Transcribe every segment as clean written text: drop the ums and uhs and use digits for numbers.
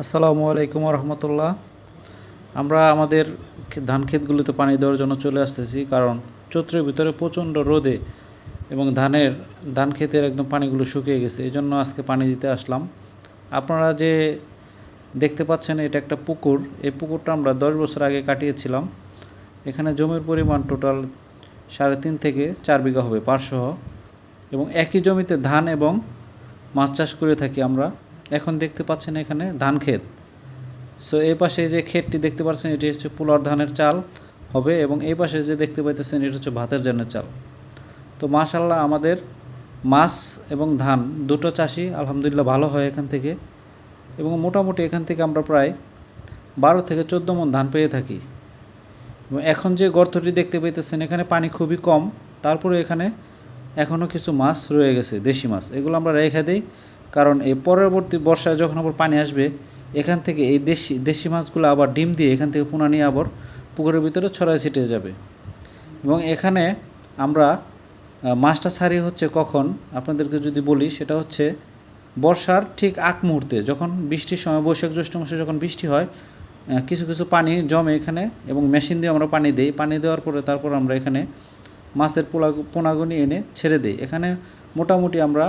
আসসালামু আলাইকুম রহমতুল্লাহ। আমরা আমাদের ধান ক্ষেতগুলোতে পানি দেওয়ার জন্য চলে আসতেছি, কারণ চৈত্রের ভিতরে প্রচণ্ড রোদে এবং ধান ক্ষেতের একদম পানিগুলো শুকিয়ে গেছে। এই জন্য আজকে পানি দিতে আসলাম। আপনারা যে দেখতে পাচ্ছেন, এটা একটা পুকুর। এই পুকুরটা আমরা 10 বছর আগে কাটিয়েছিলাম। এখানে জমির পরিমাণ টোটাল 3.5 থেকে 4 বিঘা হবে পারসহ, এবং একই জমিতে ধান এবং মাছ চাষ করে থাকি আমরা। এখন দেখতে পাচ্ছেন এখানে ধান ক্ষেত। সো এই পাশে যে ক্ষেতটি দেখতে পাচ্ছেন, এটি হচ্ছে পোলার ধানের চাল হবে, এবং এই পাশে যে দেখতে পাইতেছেন, এটা হচ্ছে ভাতের জন্য চাল। তো মাশাল্লাহ, আমাদের মাছ এবং ধান দুটো চাষই আলহামদুলিল্লাহ ভালো হয় এখান থেকে, এবং মোটামুটি এখান থেকে আমরা প্রায় 12 থেকে 14 মণ ধান পেয়ে থাকি। এবং এখন যে গর্তটি দেখতে পাইতেছেন, এখানে পানি খুবই কম, তারপরে এখানে এখনও কিছু মাছ রয়ে গেছে, দেশি মাছ। এগুলো আমরা রেখে দিই, কারণ এই পরবর্তী বর্ষায় যখন আবার পানি আসবে, এখান থেকে এই দেশি মাছগুলো আবার ডিম দিয়ে এখান থেকে পোনা নিয়ে আবার পুকুরের ভিতরে ছড়ায় ছিটিয়ে যাবে। এবং এখানে আমরা মাছটা ছাড়ি হচ্ছে কখন, আপনাদেরকে যদি বলি, সেটা হচ্ছে বর্ষার ঠিক আগ মুহূর্তে, যখন বৃষ্টির সময়, বৈশাখ জ্যৈষ্ঠ মাসে যখন বৃষ্টি হয়, কিছু কিছু পানি জমে এখানে, এবং মেশিন দিয়ে আমরা পানি দিই। পানি দেওয়ার পরে তারপর আমরা এখানে মাছের পোনাগুনি এনে ছেড়ে দিই। এখানে মোটামুটি আমরা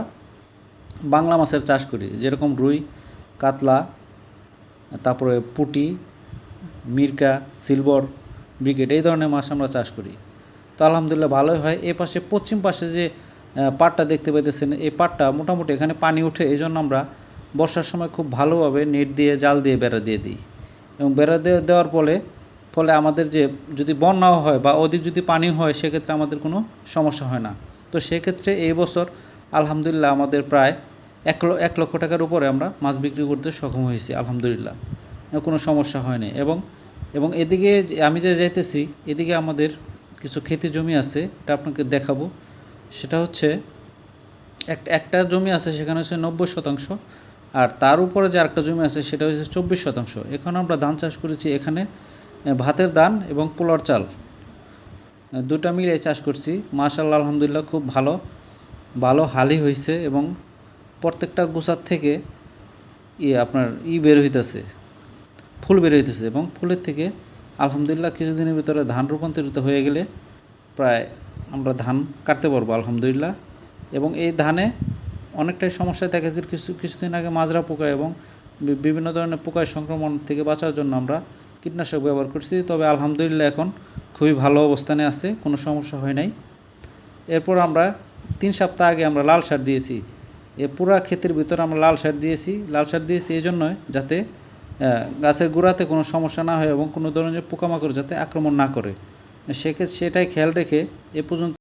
বাংলা মাছের চাষ করি, যেরকম রুই, কাতলা, তারপরে পুঁটি, মিরকা, সিলভার, ব্রিগেড, এই ধরনের মাছ আমরা চাষ করি। তো আলহামদুলিল্লাহ ভালোই হয়। এই পাশে পশ্চিম পাশে যে পাটটা দেখতে পাইতেছেন, এই পাটটা মোটামুটি এখানে পানি ওঠে, এই জন্য আমরা বর্ষার সময় খুব ভালোভাবে নেট দিয়ে, জাল দিয়ে বেড়া দিয়ে দিই। এবং বেড়া দেওয়ার ফলে আমাদের যে যদি বন্যাও হয় বা অধিক যদি পানি হয়, সেক্ষেত্রে আমাদের কোনো সমস্যা হয় না। তো সেক্ষেত্রে এই বছর আলহামদুলিল্লাহ আমাদের প্রায় 1 লক্ষ টাকার উপরে আমরা মাছ বিক্রি করতে সক্ষম হয়েছি আলহামদুলিল্লাহ। কোনো সমস্যা হয়নি। এবং এদিকে আমি যে যাইতেছি, এদিকে আমাদের কিছু খেতি জমি আছে, এটা আপনাকে দেখাবো। সেটা হচ্ছে একটা জমি আছে, সেখানে হচ্ছে 90%, আর তার উপরে যে আরেকটা জমি আছে, সেটা হচ্ছে 24%। এখন আমরা ধান চাষ করেছি এখানে, ভাতের ধান এবং পোলার চাল দুটা মিলে চাষ করছি। মাশাআল্লাহ আলহামদুলিল্লাহ খুব ভালো ভালো হালি হয়েছে, এবং প্রত্যেকটা গোছার থেকে আপনার বের হইতেছে, ফুল বের হইতেছে, এবং ফুলের থেকে আলহামদুলিল্লাহ কিছুদিনের ভিতরে ধান রূপান্তরিত হয়ে গেলে প্রায় আমরা ধান কাটতে পারবো আলহামদুলিল্লাহ। এবং এই ধানে অনেকটাই সমস্যা দেখা যাচ্ছে। কিছুদিন আগে মাজরা পোকা এবং বিভিন্ন ধরনের পোকার সংক্রমণ থেকে বাঁচার জন্য আমরা কীটনাশক ব্যবহার করছি, তবে আলহামদুলিল্লাহ এখন খুবই ভালো অবস্থানে আছে, কোনো সমস্যা হয় নাই। এরপর আমরা 3 সপ্তাহ আগে আমরা লাল সার দিয়েছি। এ পুরা ক্ষেতের ভিতরে আমরা লাল সার দিয়েছি এই জন্যই, যাতে গাছের গোড়াতে কোনো সমস্যা না হয় এবং কোনো ধরনের পোকামাকড় যাতে আক্রমণ না করে, সেটাই খেয়াল রেখে এ পর্যন্ত